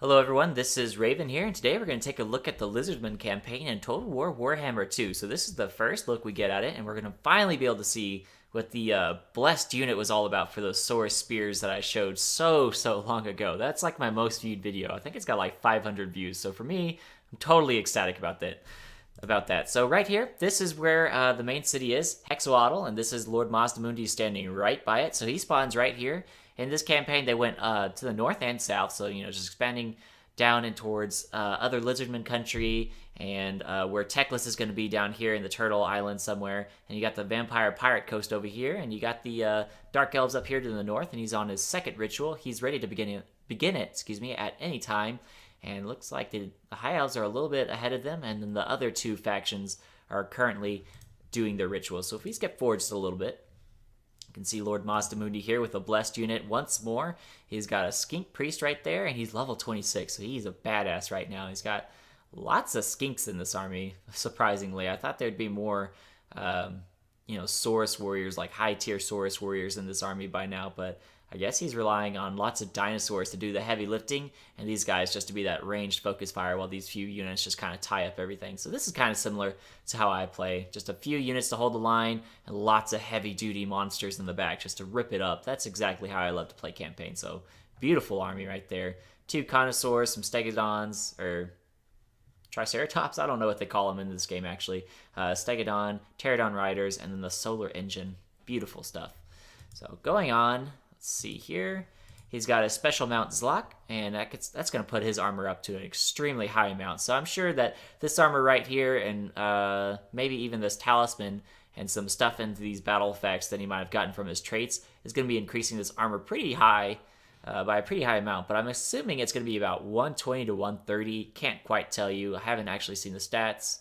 Hello everyone, this is Raven here, and today we're going to take a look at the Lizardmen campaign in Total War Warhammer 2. So this is the first look we get at it, and we're going to finally be able to see what the blessed unit was all about for those Saurus spears that I showed so long ago. That's like my most viewed video. I think it's got like 500 views, so for me, I'm totally ecstatic about that. So right here, this is where the main city is, Hexoatl, and this is Lord Mazdamundi standing right by it. So he spawns right here. In this campaign, they went to the north and south, so, just expanding down and towards other Lizardmen country, and where Teclis is going to be down here in the Turtle Island somewhere. And you got the Vampire Pirate Coast over here, and you got the Dark Elves up here to the north, and he's on his second ritual. He's ready to begin it, at any time. And looks like the High Elves are a little bit ahead of them, and then the other two factions are currently doing their rituals. So if we skip forward just a little bit, you can see Lord Mazdamundi here with a blessed unit once more. He's got a skink priest right there, and he's level 26, so he's a badass right now. He's got lots of skinks in this army, surprisingly. I thought there'd be more, Saurus warriors, like high-tier Saurus warriors in this army by now, but I guess he's relying on lots of dinosaurs to do the heavy lifting, and these guys just to be that ranged focus fire while these few units just kind of tie up everything. So this is kind of similar to how I play. Just a few units to hold the line, and lots of heavy-duty monsters in the back just to rip it up. That's exactly how I love to play campaign. So beautiful army right there. Two Connoisseurs, some Stegodons, or Triceratops? I don't know what they call them in this game, actually. Stegodon, Pterodon Riders, and then the Solar Engine. Beautiful stuff. So going on, let's see here. He's got a special mount Zlok, and that's going to put his armor up to an extremely high amount. So I'm sure that this armor right here, and maybe even this talisman, and some stuff into these battle effects that he might have gotten from his traits, is going to be increasing this armor pretty high, by a pretty high amount. But I'm assuming it's going to be about 120 to 130. Can't quite tell you. I haven't actually seen the stats.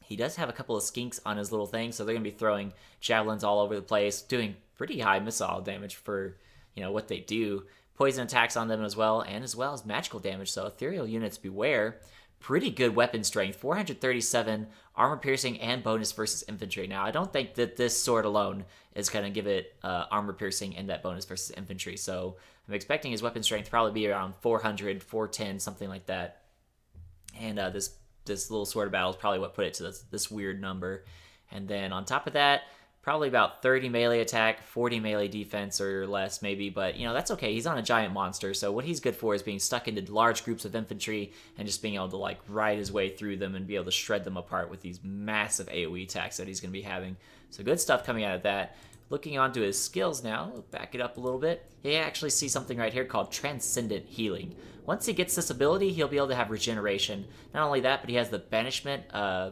He does have a couple of skinks on his little thing, so they're going to be throwing javelins all over the place, doing pretty high missile damage for, what they do. Poison attacks on them as well as magical damage, so ethereal units beware. Pretty good weapon strength, 437 armor piercing and bonus versus infantry. Now, I don't think that this sword alone is going to give it armor piercing and that bonus versus infantry, so I'm expecting his weapon strength to probably be around 400, 410, something like that. And this little sword of battle is probably what put it to this weird number. And then on top of that, probably about 30 melee attack, 40 melee defense or less maybe, but that's okay. He's on a giant monster, so what he's good for is being stuck into large groups of infantry and just being able to ride his way through them and be able to shred them apart with these massive AoE attacks that he's going to be having. So good stuff coming out of that. Looking onto his skills now, we'll back it up a little bit. You actually see something right here called Transcendent Healing. Once he gets this ability, he'll be able to have regeneration. Not only that, but he has the Banishment,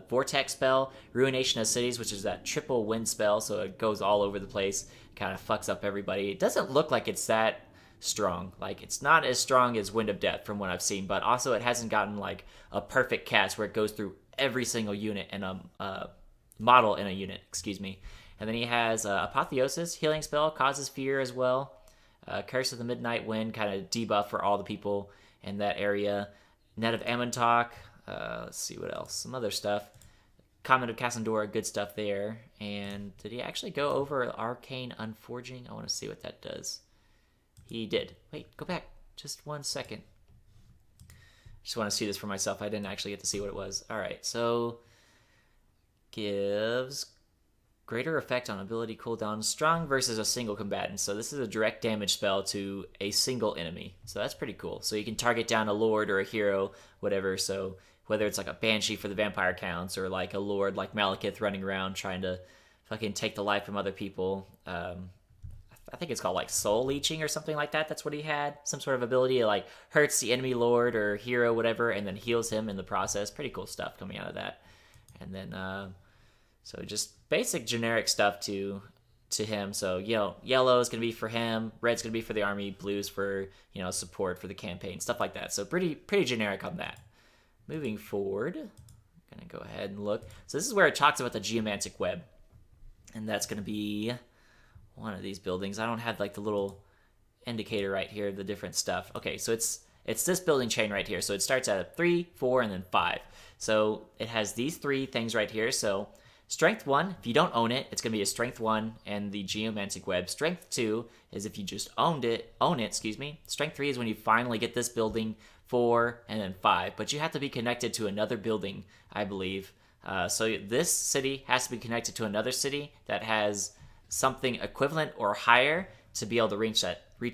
Vortex spell, Ruination of Cities, which is that triple wind spell, so it goes all over the place, kind of fucks up everybody. It doesn't look like it's that strong. It's not as strong as Wind of Death from what I've seen, but also it hasn't gotten a perfect cast where it goes through every single unit in a model in a unit, excuse me. And then he has Apotheosis, healing spell, causes fear as well. Curse of the Midnight Wind, kind of debuff for all the people in that area. Net of Amontok, let's see what else. Some other stuff. Comet of Cassandora, good stuff there. And did he actually go over Arcane Unforging? I want to see what that does. He did. Wait, go back. Just 1 second. Just want to see this for myself. I didn't actually get to see what it was. All right, so gives greater effect on ability cooldown, strong versus a single combatant. So this is a direct damage spell to a single enemy. So that's pretty cool. So you can target down a lord or a hero, whatever. So whether it's a banshee for the vampire counts or a lord like Malekith running around trying to fucking take the life from other people. I think it's called soul leeching or something like that. That's what he had. Some sort of ability that hurts the enemy lord or hero, whatever, and then heals him in the process. Pretty cool stuff coming out of that. And then so just basic generic stuff to him. So, yellow is going to be for him, red's going to be for the army, blue's for, support for the campaign, stuff like that. So pretty generic on that. Moving forward, I'm going to go ahead and look. So this is where it talks about the geomantic web. And that's going to be one of these buildings. I don't have the little indicator right here, the different stuff. Okay, so it's this building chain right here. So it starts at 3, 4, and then 5. So it has these 3 things right here. So Strength 1, if you don't own it, it's going to be a Strength 1 and the Geomantic Web. Strength 2 is if you just own it, excuse me. Strength 3 is when you finally get this building, 4, and then 5. But you have to be connected to another building, I believe. So this city has to be connected to another city that has something equivalent or higher to be able to reach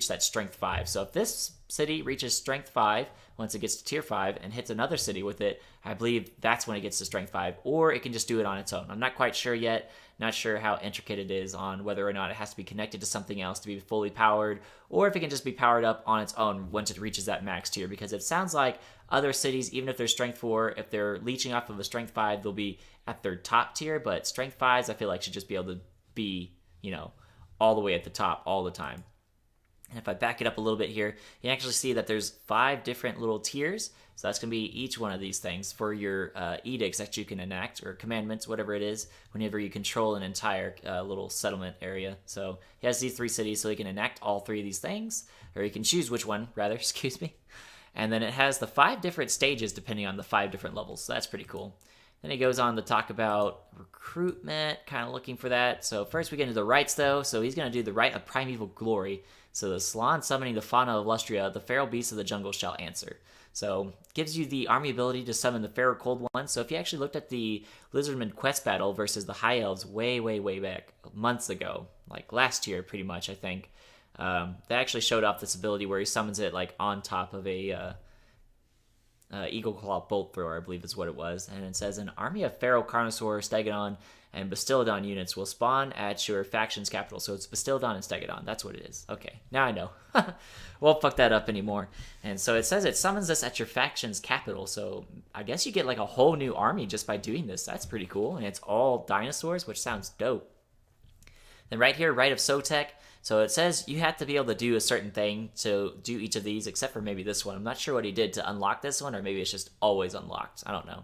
that Strength 5. So if this city reaches Strength 5 once it gets to Tier 5 and hits another city with it, I believe that's when it gets to Strength 5, or it can just do it on its own. I'm not quite sure yet. Not sure how intricate it is on whether or not it has to be connected to something else to be fully powered, or if it can just be powered up on its own once it reaches that max tier, because it sounds like other cities, even if they're Strength 4, if they're leeching off of a Strength 5, they'll be at their top tier, but Strength 5s I feel like should just be able to be, all the way at the top all the time. And if I back it up a little bit here, you can actually see that there's 5 different little tiers. So that's going to be each one of these things for your edicts that you can enact, or commandments, whatever it is, whenever you control an entire little settlement area. So he has these 3 cities, so he can enact all 3 of these things, or he can choose which one, rather, excuse me. And then it has the 5 different stages depending on the 5 different levels. So that's pretty cool. Then he goes on to talk about recruitment, kind of looking for that. So first we get into the rites, though. So he's going to do the rite of primeval glory. So the salon summoning the fauna of Lustria, the feral beasts of the jungle shall answer. So gives you the army ability to summon the feral cold ones. So if you actually looked at the Lizardmen quest battle versus the high elves way back, months ago, like last year pretty much, I think, they actually showed off this ability where he summons it like on top of a Eagle Claw Bolt Thrower, I believe is what it was. And it says, an army of feral Carnosaur, Stegodon, and Bastillodon units will spawn at your faction's capital. So it's Bastillodon and Stegodon. That's what it is. Okay, now I know. Won't fuck that up anymore. And so it says it summons this at your faction's capital. So I guess you get like a whole new army just by doing this. That's pretty cool. And it's all dinosaurs, which sounds dope. Then right here, Rite of Sotek. So it says you have to be able to do a certain thing to do each of these, except for maybe this one. I'm not sure what he did to unlock this one, or maybe it's just always unlocked. I don't know.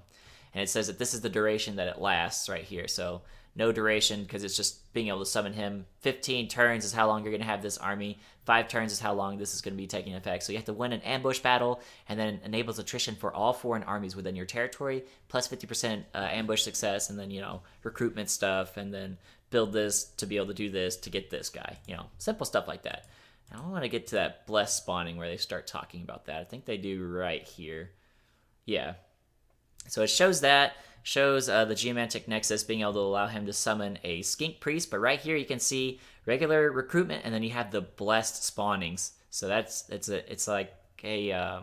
And it says that this is the duration that it lasts right here. So no duration, because it's just being able to summon him. 15 turns is how long you're going to have this army. 5 turns is how long this is going to be taking effect. So you have to win an ambush battle, and then enables attrition for all foreign armies within your territory, plus 50% ambush success, and then, recruitment stuff, and then build this to be able to do this to get this guy. Simple stuff like that. Now I want to get to that blessed spawning where they start talking about that. I think they do right here. Yeah. So it shows the Geomantic Nexus being able to allow him to summon a Skink Priest, but right here you can see regular recruitment, and then you have the blessed spawnings. So it's like a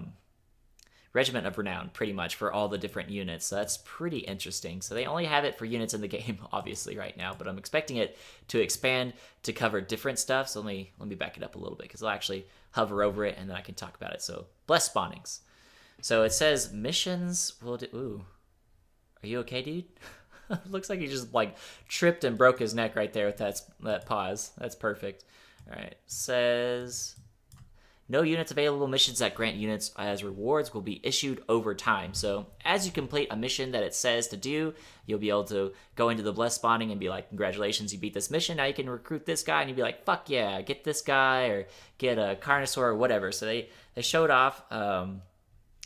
regiment of renown, pretty much, for all the different units. So that's pretty interesting. So they only have it for units in the game, obviously, right now, but I'm expecting it to expand to cover different stuff. So let me back it up a little bit, because I'll actually hover over it, and then I can talk about it. So blessed spawnings. So it says missions will do. Ooh, are you okay, dude? Looks like he just tripped and broke his neck right there with that pause. That's perfect. All right, says no units available. Missions that grant units as rewards will be issued over time. So as you complete a mission that it says to do, you'll be able to go into the blessed spawning and be like, congratulations, you beat this mission. Now you can recruit this guy, and you'd be like, fuck yeah, get this guy, or get a Carnosaur or whatever. So they showed off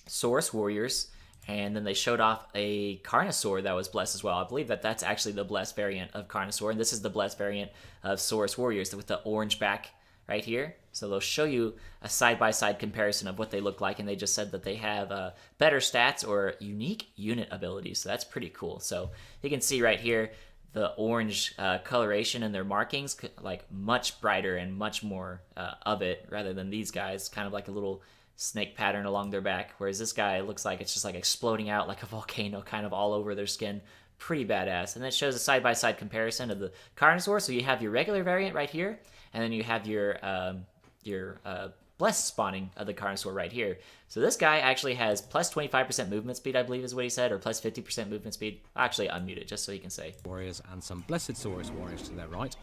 Saurus Warriors, and then they showed off a Carnosaur that was blessed as well. I believe that's actually the blessed variant of Carnosaur, and this is the blessed variant of Saurus Warriors with the orange back right here. So they'll show you a side-by-side comparison of what they look like, and they just said that they have better stats or unique unit abilities, so that's pretty cool. So you can see right here the orange coloration and their markings, much brighter and much more of it, rather than these guys, kind of like a little snake pattern along their back, whereas this guy looks like it's just exploding out like a volcano kind of all over their skin. Pretty badass. And that shows a side-by-side comparison of the Carnosaur. So you have your regular variant right here, and then you have your blessed spawning of the Carnosaur right here. So this guy actually has plus 25% movement speed, I believe is what he said, or plus 50% movement speed. I'll actually unmute it just so he can say. Warriors and some blessed Saurus warriors to their right,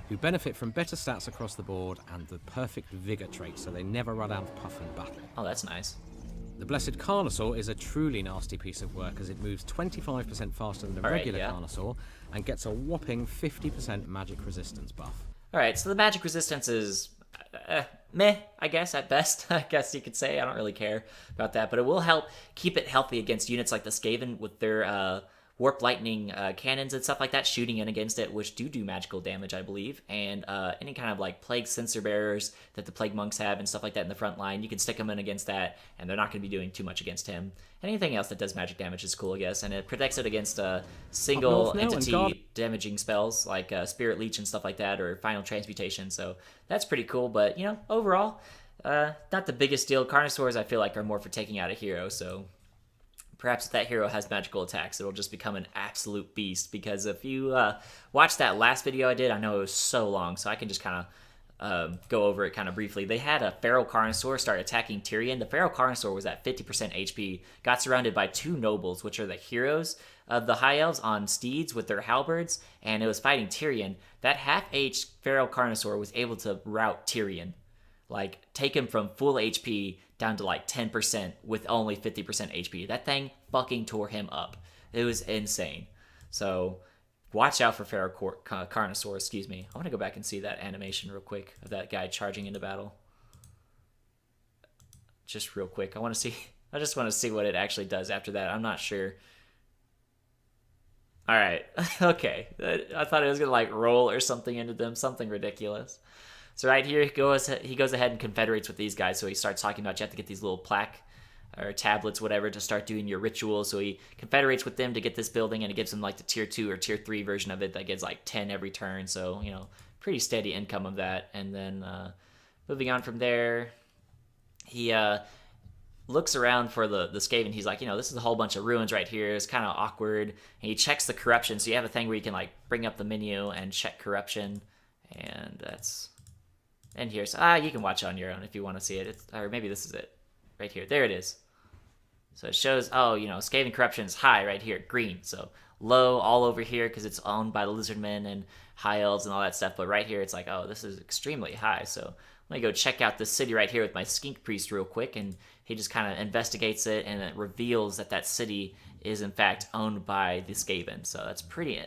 who benefit from better stats across the board and the perfect vigor trait, so they never run out of puff in battle. Oh, that's nice. The Blessed Carnosaur is a truly nasty piece of work, as it moves 25% faster than the regular Carnosaur and gets a whopping 50% magic resistance buff. Alright, so the magic resistance is meh, I guess, at best. I guess you could say. I don't really care about that, but it will help keep it healthy against units like the Skaven with their warp lightning cannons and stuff like that shooting in against it, which do magical damage, I believe. And any kind of like plague sensor bearers that the plague monks have and stuff like that in the front line, you can stick them in against that, and they're not going to be doing too much against him. Anything else that does magic damage is cool, I guess, and it protects it against single entity damaging spells like Spirit Leech and stuff like that, or Final Transmutation. So that's pretty cool. But overall, not the biggest deal. Carnosaurs, I feel like, are more for taking out a hero. So perhaps if that hero has magical attacks, it'll just become an absolute beast. Because if you watch that last video I did, I know it was so long, so I can just kind of go over it kind of briefly. They had a feral Carnosaur start attacking Tyrion. The feral Carnosaur was at 50% HP, got surrounded by 2 nobles, which are the heroes of the High Elves on steeds with their halberds, and it was fighting Tyrion. That half-H feral Carnosaur was able to rout Tyrion. Like, take him from full HP down to like 10% with only 50% HP. That thing fucking tore him up. It was insane. So watch out for feral Carnosaur, excuse me. I want to go back and see that animation real quick of that guy charging into battle. Just real quick. I just want to see what it actually does after that. I'm not sure. All right. Okay. I thought it was going to like roll or something into them. Something ridiculous. So right here, he goes ahead and confederates with these guys. So he starts talking about you have to get these little plaque or tablets, whatever, to start doing your rituals. So he confederates with them to get this building, and it gives him like the tier 2 or tier 3 version of it that gets like 10 every turn. So, pretty steady income of that. And then moving on from there, he looks around for the Skaven. He's like, this is a whole bunch of ruins right here. It's kind of awkward. And he checks the corruption. So you have a thing where you can like bring up the menu and check corruption. And that's in here. So you can watch it on your own if you want to see it. Or maybe this is it. Right here. There it is. So it shows, Skaven corruption is high right here, green. So low all over here because it's owned by the Lizardmen and High Elves and all that stuff. But right here, it's like, oh, this is extremely high. So let me go check out this city right here with my Skink Priest real quick. And he just kind of investigates it, and it reveals that city is, in fact, owned by the Skaven. So that's pretty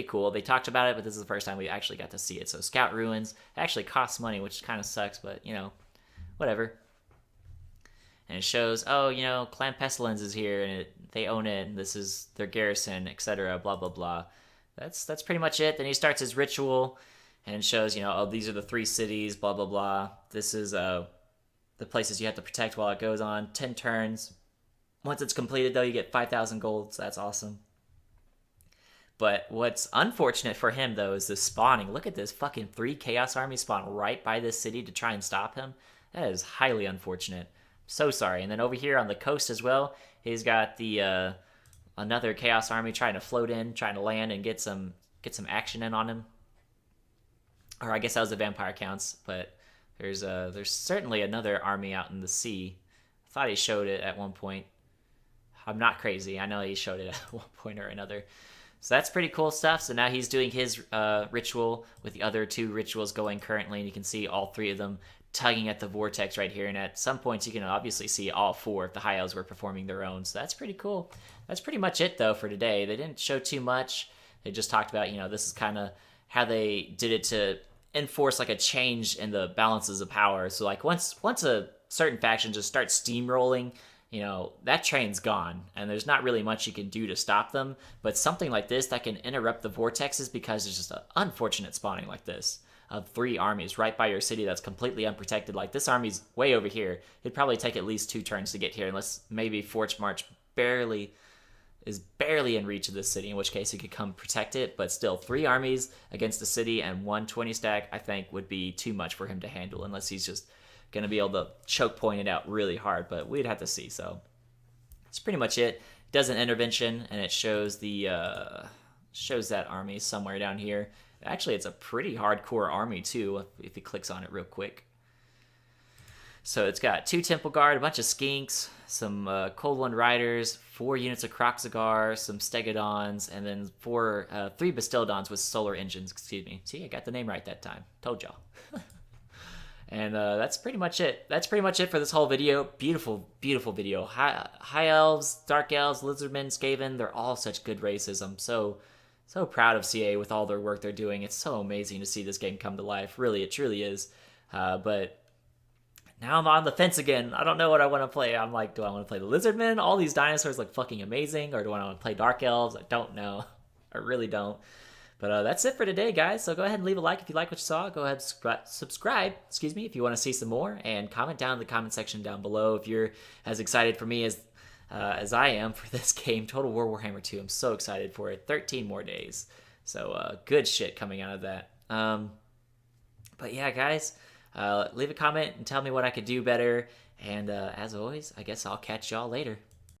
cool. They talked about it, but this is the first time we actually got to see it. So Scout Ruins actually costs money, which kind of sucks, but, whatever. And it shows, Clan Pestilence is here, and they own it, and this is their garrison, etc., blah, blah, blah. That's pretty much it. Then he starts his ritual, and it shows, these are the 3 cities, blah, blah, blah. This is the places you have to protect while it goes on. 10 turns. Once it's completed, though, you get 5,000 gold, so that's awesome. But what's unfortunate for him, though, is the spawning. Look at this fucking 3 Chaos Army spawn right by this city to try and stop him. That is highly unfortunate. So sorry. And then over here on the coast as well, he's got the another Chaos Army trying to float in, trying to land and get some action in on him. Or I guess that was the vampire counts, but there's certainly another army out in the sea. I thought he showed it at one point. I'm not crazy. I know he showed it at one point or another. So that's pretty cool stuff. So now he's doing his ritual with the other 2 rituals going currently, and you can see all 3 of them tugging at the vortex right here. And at some points, you can obviously see all 4 if the High Elves were performing their own. So that's pretty cool. That's pretty much it, though, for today. They didn't show too much. They just talked about, this is kind of how they did it to enforce like a change in the balances of power. So like once a certain faction just starts steamrolling, that train's gone, and there's not really much you can do to stop them. But something like this that can interrupt the vortexes, because it's just an unfortunate spawning like this of 3 armies right by your city that's completely unprotected. Like, this army's way over here. It'd probably take at least 2 turns to get here, unless maybe Forge March is barely in reach of this city, in which case he could come protect it. But still, 3 armies against the city and 1 20 stack, I think, would be too much for him to handle, unless he's just going to be able to choke point it out really hard. But we'd have to see. So that's pretty much it. It does an intervention, and it shows shows that army somewhere down here. Actually, it's a pretty hardcore army, too, if he clicks on it real quick. So it's got 2 Temple Guard, a bunch of Skinks, some Cold One Riders, 4 units of Kroxagar, some Stegodons, and then 3 Bastiladons with solar engines, excuse me. See, I got the name right that time. Told y'all. And that's pretty much it. That's pretty much it for this whole video. Beautiful, beautiful video. High Elves, Dark Elves, Lizardmen, Skaven, they're all such good races. I'm so proud of CA with all their work they're doing. It's so amazing to see this game come to life. Really, it truly is. But now I'm on the fence again. I don't know what I want to play. I'm like, do I want to play the Lizardmen? All these dinosaurs look fucking amazing. Or do I want to play Dark Elves? I don't know. I really don't. But that's it for today, guys. So go ahead and leave a like if you like what you saw. Go ahead and subscribe, if you want to see some more. And comment down in the comment section down below if you're as excited for me as I am for this game, Total War Warhammer 2. I'm so excited for it. 13 more days. So good shit coming out of that. But yeah, guys, leave a comment and tell me what I could do better. And as always, I guess I'll catch y'all later.